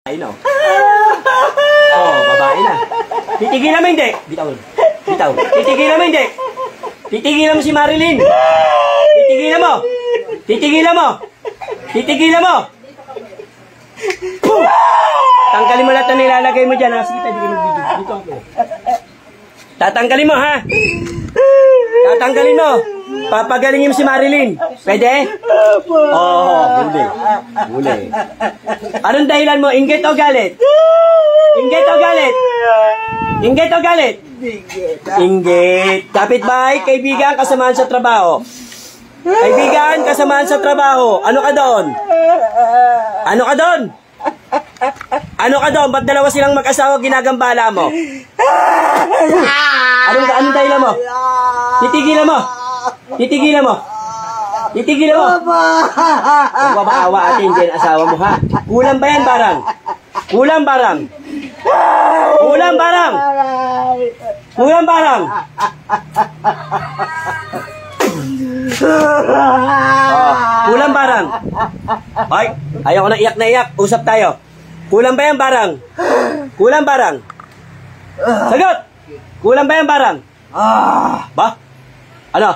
Ayun o. Oh, babae na. Titigilan mo hindi. Bitaw. Bitaw. Titigilan mo hindi. Titigilan mo si Marilyn. Titigilan mo. Titigilan mo. Titigilan mo. Tanggalin mo lahat na nilalagay mo dyan. Sige tayo, bigyan mo video. Dito ako. Tatanggalin mo ha. Tatanggalin mo. Papagalingin mo si Marilyn. Pwede? Oo, huli. Huli. Anong dahilan mo? Inggit o galit? Inggit o galit? Inggit o galit? Inggit. Kapitbahay, kaibigan, kasamaan sa trabaho. Kaibigan, kasamaan sa trabaho. Ano ka doon? Ano ka doon? Ano ka doon? Ba't dalawa silang mag-asawa ginagambala mo? Anong dahilan mo? Titigilan mo. Titigilan mo. Titigilan mo. Huwag ba maawa atin din asawa mo ha? Kulang ba yan barang? Kulang barang? Kulang barang? Kulang barang? Kulang barang? Ay, ayaw ko na iyak. Usap tayo. Kulang ba yan barang? Kulang barang? Sagot! Kulang ba yan barang? Ba? Ano?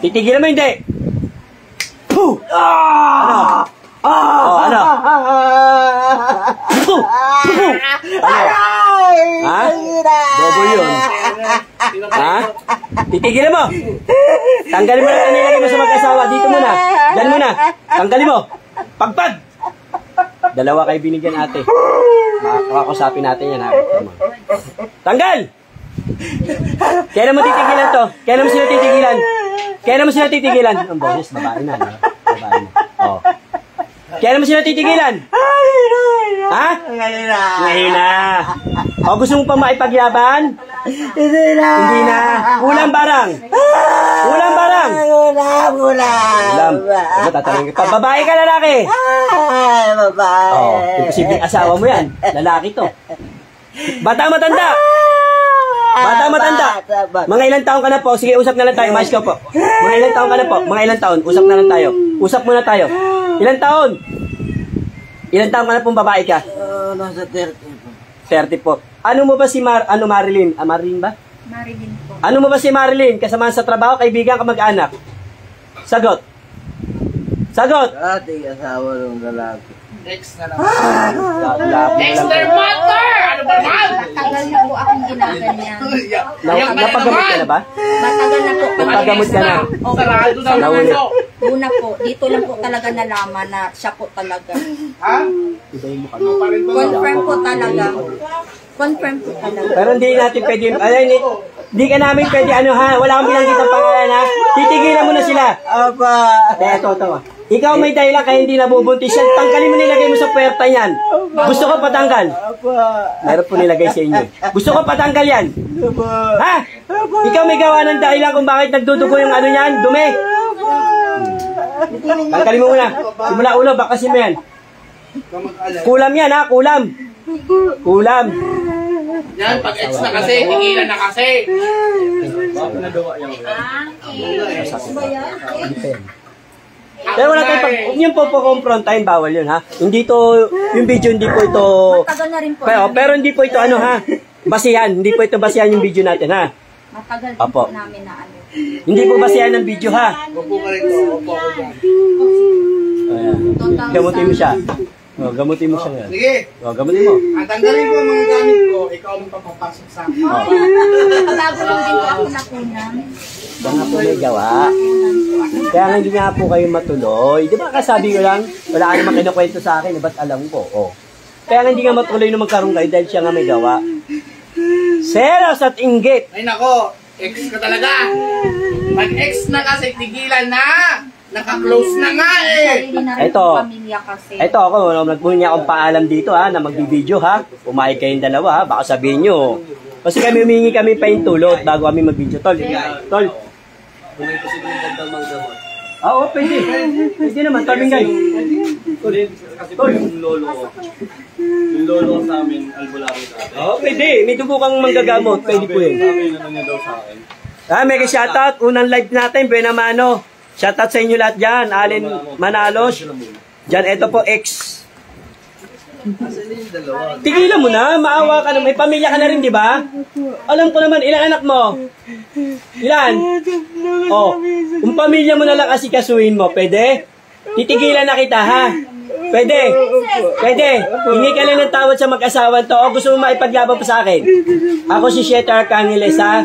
Titigilan mo hindi? Puh! Ano? Oh, ano? Puh! Puh! Ano? Ha? Bobo yun. Ha? Titigilan mo! Tanggalin mo na nilagay mo sa mag-asawa. Dito muna. Diyan muna. Tanggalin mo. Pagpag! Dalawa kayo binigyan ate. Makakusapin natin yan. Tanggal! Kailan mo titigilan to? Kailan mo sila titigilan? Kailan mo sila titigilan? Ang bonus, babae na. Babae na. Oh. Kailan mo sila titigilan? Ha? Ngayon na. O gusto mo pa maipaglaban? Hindi na. Hindi na. Kulang barang. Kulang barang. Kulang. Ano tatanungin ka? Babae ka lalaki? Babae. Oh, imposibleng asawa mo yan. Lalaki to. Bata matanda. Bata matanda. Mga ilang taon ka na po. Sige, usap na lang tayo. Mas ka po. Mga ilang taon ka na po. Mga ilang taon. Usap na lang tayo. Usap muna tayo. Ilang taon? Ilang taon ka na pong babae ka? Nasa 30 po. 30 po. Ano mo ba si Marilyn? Marilyn ba? Marilyn po. Ano mo ba si Marilyn? Kasama sa trabaho, kaibigan, kamag-anak? Sagot. Sagot. Ating asawa ng lalaki. Next na lang. Next their mother! Ano ba naman? Matagal na po akong ginaganyan. Napagamot ka na ba? Matagal na po. Nagpagamot ka na? Sarado daw Nawala. naman po. Una po, dito lang po talaga nalaman na siya po talaga. Ha? Confirm po talaga. Confirm po talaga. Pero hindi natin pwede, hindi ka namin pwede, wala kang binanggit ang pangalan, ha? Titigilan mo na sila. Apa. Ito. Ikaw may dahilan kaya hindi nabubuntis yan. Tanggalin mo nilagay mo sa puwerta yan. Gusto ko patanggal. Apa. Meron po nilagay sa inyo. Gusto ko patanggal yan. Ha? Ikaw may gawa ng dahilan kung bakit nagdudugo yung ano yan, dumi. Tanggalin mo muna. Simula ulo, bakasin mo yan. Kulam yan, ha? Kulam. Kulam. Yan, pag ex na kasi, tigilan na kasi. Pero wala tayong huwag niyong po-confrontahin, bawal yun, ha? Hindi to, yung video hindi po ito, Matagal na rin po. pero hindi po ito, basihan, hindi po ito basihan yung video natin, ha? Matagal din Apo. po namin na ano. Hindi po basihan ng video, ha? Opo ka rin to, opo ako dyan. Ayan. Gamutin mo siya. Gamutin mo siya ngayon. Sige, Gamutin mo. ang tanggalin ko ang mga gamit ko, ikaw ang papapasok sa akin. Bago lang din po ako nakunan. Diyan nga po may gawa. Kaya nga hindi nga po kayo matuloy. Di ba kasabi ko lang, wala ka naman kinukwento sa akin, ba't alam ko? Oh. Kaya nga hindi nga matuloy na magkaroon kayo dahil siya nga may gawa. Selos at inggit. Ay nako, ex ka talaga. Pag ex na kasi, tigilan na. Naka-close na nga eh. Sarili na rin Ito. po pamilya kasi. Ito ako, nagpunin akong paalam dito ha, na magbibideo ha. Pumayag kayong dalawa ha, baka sabihin nyo. Kasi kami humingi kami pa yung tulot bago kami mag-video. Tol, May posibleng gandang manggamot. oo, pwede. Pwede naman, tol, guys. Kasi yung lolo ko. Yung lolo ko sa amin, albularyo sa atin. Oo, pwede. May dugo kang manggagamot. Pwede po yun. Sabi ano niya daw sa akin. May shoutout. Unang live natin, Buena Mano. Shoutout sa inyo lahat dyan. Alin Manalos. Dyan, ito po, X. Tigilan mo na, maawa ka na, may pamilya ka na rin, di ba? Alam ko naman, ilan anak mo? Ilan? Oh, kung pamilya mo na lang asikasuhin mo, pwede? Titigilan na kita, ha? Pwede? Pwede? Hingi ka lang ng tawad sa mag-asawa to, o gusto mo maipaglaban pa sa akin? Ako si Shet Arcangeles, ha?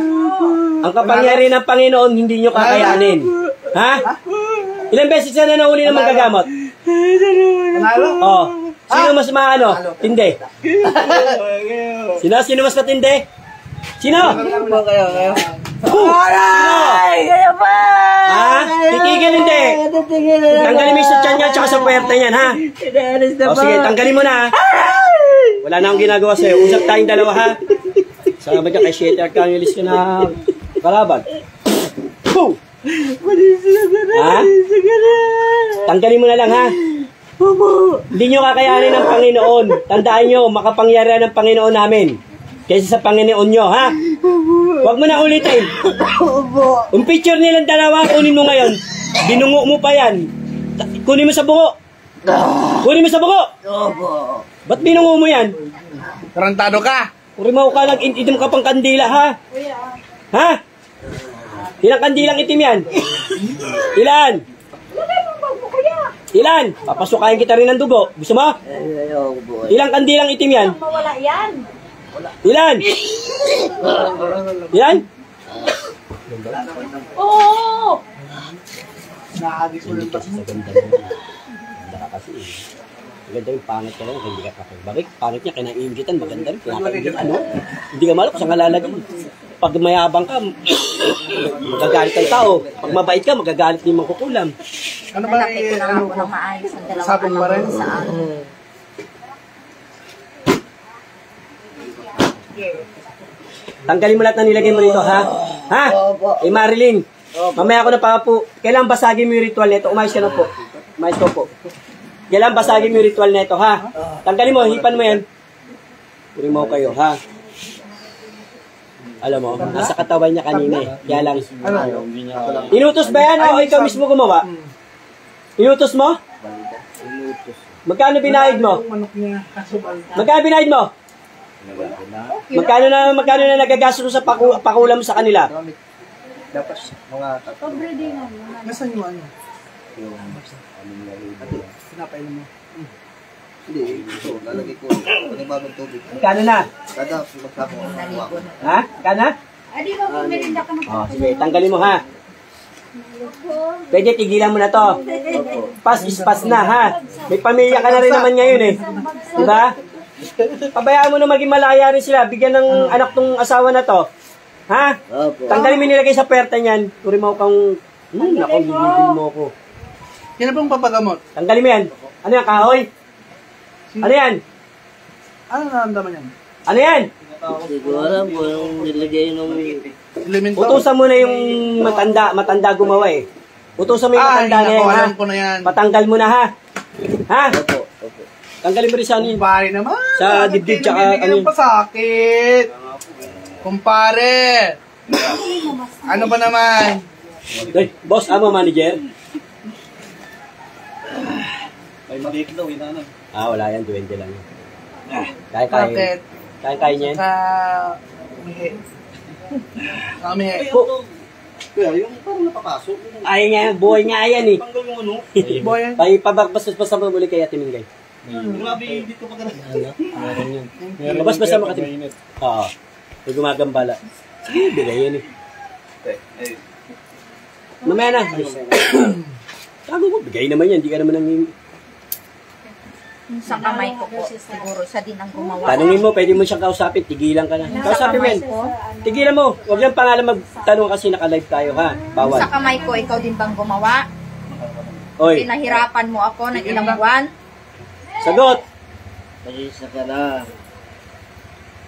Ang kapangyarihan ng Panginoon, hindi nyo kakayanin. Ha? Ilang beses na nahuli ng manggagamot? Oh. Sino mas maano? Tindi. Sino mas matindi? Sino? Kayo. Kaya pa! Ha? Titigil hindi. Tanggalin mo yung sa tiyan niya tsaka sa puwerta niyan, ha? O sige, tanggalin mo na, ha? Wala na akong ginagawa sa'yo. Usap tayong dalawa, ha? Salamat ka kay Shet Arcangeles ka na kalaban. Boom! Ha? Tanggalin mo na lang, ha? Hindi nyo kakayanin ng Panginoon. Tandaan nyo, makapangyarihan ng Panginoon namin kaysa sa Panginoon nyo, ha? Huwag mo na ulitin. Yung picture nilang dalawa, kunin mo ngayon. Binungo mo pa yan. Kunin mo sa buko. Kunin mo sa buko. Ba't binungo mo yan? Tarantado ka. Urimaw ka, nag-itim ka pang kandila, ha? Ha? Ilang kandilang itim yan? Ilan? Ilan? Papasukayin kita rin ng dugo. Gusto mo? Ilang kandilang itim yan? Mawala yan. Ilan? Ilan? Oo! Nakagis mo lang Kasi sa ganda mo. Ganda ka kasi eh. Maganda yung pangit ka lang, hindi ka kapag. Bakit? Pangit niya, kinaingitan, maganda rin. Kinakaingitan, ano? Hindi ka malap, saan ka lalagay. Pag mayabang ka, magagalit ang tao. Pag mabait ka, magagalit din mangkukulam. Ano ba Nalapit ko na nga po ng maayos ang dalawang Sabong pa rin? anak ko sa akin. Tanggalin mo lahat na nilagay mo rito, ha? Ha? Eh, Marilyn, mamaya ako na pa po. Kailangan basagin mo yung ritual nito. Umayos ka na po. Umayos ko po. Kailangan basagin mo yung ritual nito, ha? Tanggalin mo, hipan mo yan. Puri mo kayo, ha? Alam mo, nasa katawan niya kanina eh. Kaya lang. Inutos ba yan o ikaw mismo gumawa? Inutos mo? Magkano binayad mo? Magkano binayad mo? Magkano na nagagastos mo sa pakulam mo sa kanila? Dapat mga Pobre din na. Nasaan yung ano? Pinapainom mo. Hindi, ito, lalagay ko. Panibagong tubig. Magkano na? Kada magsama ko. Naligo na. Ha? Magkano na? Adi ba kung melinda ka Oh, sige, tanggalin mo ha. Pwede, tigilan mo na to. Pas is pas na ha. May pamilya ka na rin naman ngayon eh. Diba? Pabayaan mo na maging malaya rin sila. Bigyan ng anak tong asawa na to. Ha? Tanggalin mo nilagay sa perta niyan. Turi mo kang... Naku, gigigil mo ko. Yan na bang papagamot? Tanggalin mo yan. Ano yan, kahoy? Ano yan? Ano naramdaman yan? Ano yan? Siguro alam ko yung nilagay ng... Elemento? Utusan mo na yung matanda gumawa eh. Utusan mo yung matanda na yan, ha? alam ko na yan. Patanggal mo na, ha? Ha? Opo. Tanggalin mo rin sa ano yun. Kumpare naman. Sa dibdib tsaka ano ano yun. pa sakit. Kumpare. Ano ba naman? Ay, boss, amo manager. May maliit daw, inanay. Wala yan, duwende lang. Kaya. Bakit? Kaya niya yan. Sa umihi. Sa umihi. Kaya yung parang napapasok. Ayaw niya yan, buhay niya yan eh. Tanggal yung ano. Boy, Ay, pabas-bas mo muli kaya timingay. Grabe, dito pa ka na. Meron yun. Pabas-bas mo katimingay. Oo. May gumagambala. Sige, bigay yan eh. Mamaya na. Tago mo, bigay naman yan. Hindi ka naman nang... Sa kamay ko po, siguro siya din ang gumawa. Tanungin mo, pwede mo siyang kausapin, tigilan ka na. Kausapin mo yan. Tigilan mo. Huwag lang pangalan magtanong kasi naka-live tayo, ha? Bawal. Sa kamay ko, ikaw din bang gumawa? Oy, Pinahirapan mo ako ng ilang buwan? sagot! Pasisa ka na.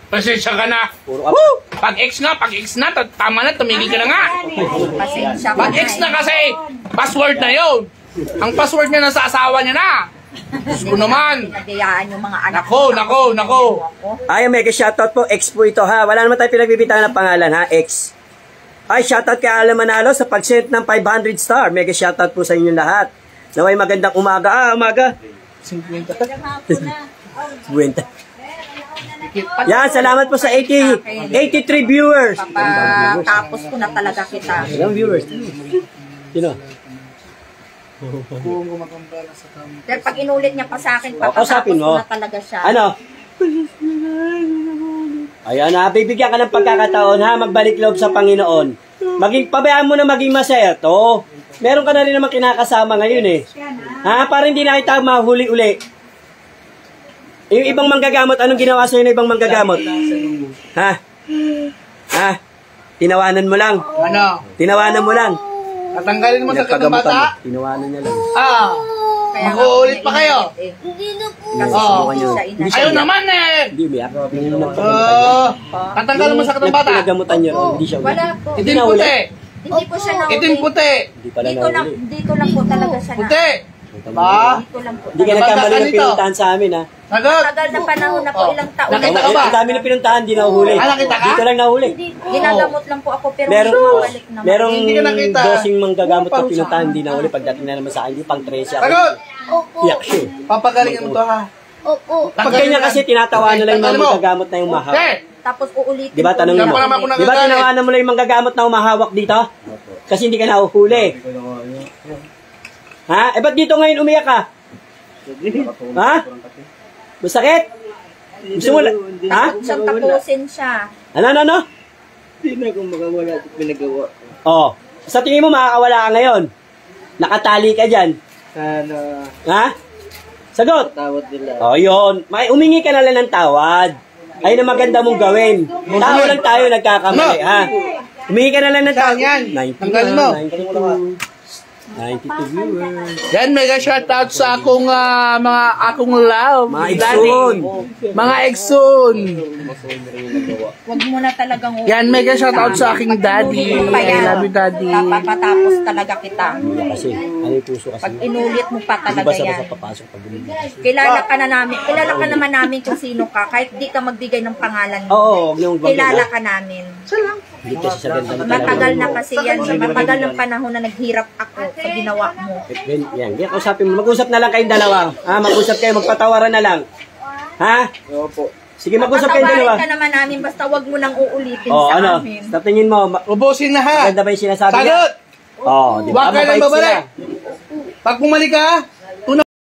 pasensya ka na. Puro ka. Pag-X na, tama na, tumigil ka na nga. Pasensya ka Pag-X na kasi, password na yun. Ang password niya nasa asawa niya na. Diyos ko naman. Nagayaan yung mga anak Nako. Ay, mega shoutout po. X po ito, ha? Wala naman tayo pinagbibitangan ng pangalan, ha? X. Ay, shoutout kay Alan Manalo sa pag-send ng 500 star. Mega shoutout po sa inyong lahat. Naway magandang umaga. Umaga. Buwenta. Yan, salamat po sa 83 viewers. Papatapos ko na talaga kita. Ilang viewers? Sino? Pero pag inulit niya pa sa akin, kausapin papatapos mo. ko na talaga siya. Ano? Ayan na, bibigyan ka ng pagkakataon ha, magbalik loob sa Panginoon. Pabayaan mo na maging masaya to. Meron ka na rin naman kinakasama ngayon eh. Ha, para hindi na kita mahuli uli. Yung ibang manggagamot, anong ginawa sa'yo ng ibang manggagamot? Ha? Ha? Tinawanan mo lang. Ano? Tinawanan mo lang. Tatanggalin mo sa ng bata? Tinawanan niya lang. Kaya mag-uulit pa kayo? Kasi Oo. hindi siya ina. Ayaw naman eh! Hindi, umiyak. Tatanggalin mo sa ng bata? Pinagamutan niya ron, hindi siya uli. Wala po. Itim puti! Hindi po siya nahuli. Itim puti! Hindi pala Dito lang, nahuli. dito lang po talaga siya na. Puti! Ba? Dito lang po. Hindi ka nagkamali ng pinuntahan sa amin ha. Sagot! Tagal na panahon na po, ilang taon. Nakita ka ba? Ang dami na pinuntahan, di nahuli. Nakita ka? Dito lang nahuli. Ginagamot lang po ako pero bumabalik naman. Merong Hindi ka nakita. dosing manggagamot na pinuntahan, di nahuli. Pagdating na naman sa akin, di pang 13 ako. Sagot! Iyak siya. Papagalingin mo to ha. Pag ganyan kasi tinatawanan lang yung mga manggagamot na yung mahawak. Okay! Tapos uulitin. Di ba, tanongin Diyan mo? pa naman ako Di ba nagagalit. tinawanan mo lang yung manggagagamot na umahawak dito? Kasi hindi ka nahuhuli. Ha? Eh ba't dito ngayon umiyak ka? Ha? Masakit? Gusto mo ha? Siyang tapusin siya. Ano? Hindi na ako makawala sa pinagawa ko. Oh. Sa tingin mo makakawala ka ngayon? Nakatali ka dyan. Sana Ha? Sagot. tawad nila. Oh, yun. Umingi ka na lang ng tawad. Ayun ang maganda mong gawin. Tao lang tayo nagkakamali, ha? Umingi ka na lang ng tawad. Yan. 92, Tanggalin mo. 92 viewers. Yan, mega shoutout sa akong mga akong love. Mga Daddy. Exxon. Mga Exxon. Huwag mo na talagang Yan, mega shoutout sa aking daddy. I love you, daddy. Papatapos talaga kita. Kasi, ano yung puso kasi? Pag inulit mo pa Hindi talaga ba sa yan. papasok pag bumili? Kilala ka na namin. Kilala ka naman namin kung sino ka. Kahit di ka magbigay ng pangalan mo. Oo, huwag niyo magbagay. Kilala ka namin. Hindi kasi sa ganda mo talaga. Matagal na kasi yan. Matagal ng panahon na naghirap ako sa ginawa mo. Yan, yan, kausapin mo. Mag-usap na lang kayong dalawa. Ha, mag-usap kayo, magpatawaran na lang. Ha? Opo. Sige, mag-usap kayong dalawa. Patawarin ka naman namin basta wag mo nang uulitin Oh, sa ano? amin. Sa tingin mo, Ubusin na ha. maganda ba yung sinasabi niya? Sagot! Oh, di ba? Huwag ka nang Mabait babalik. sila. Pag bumalik ka,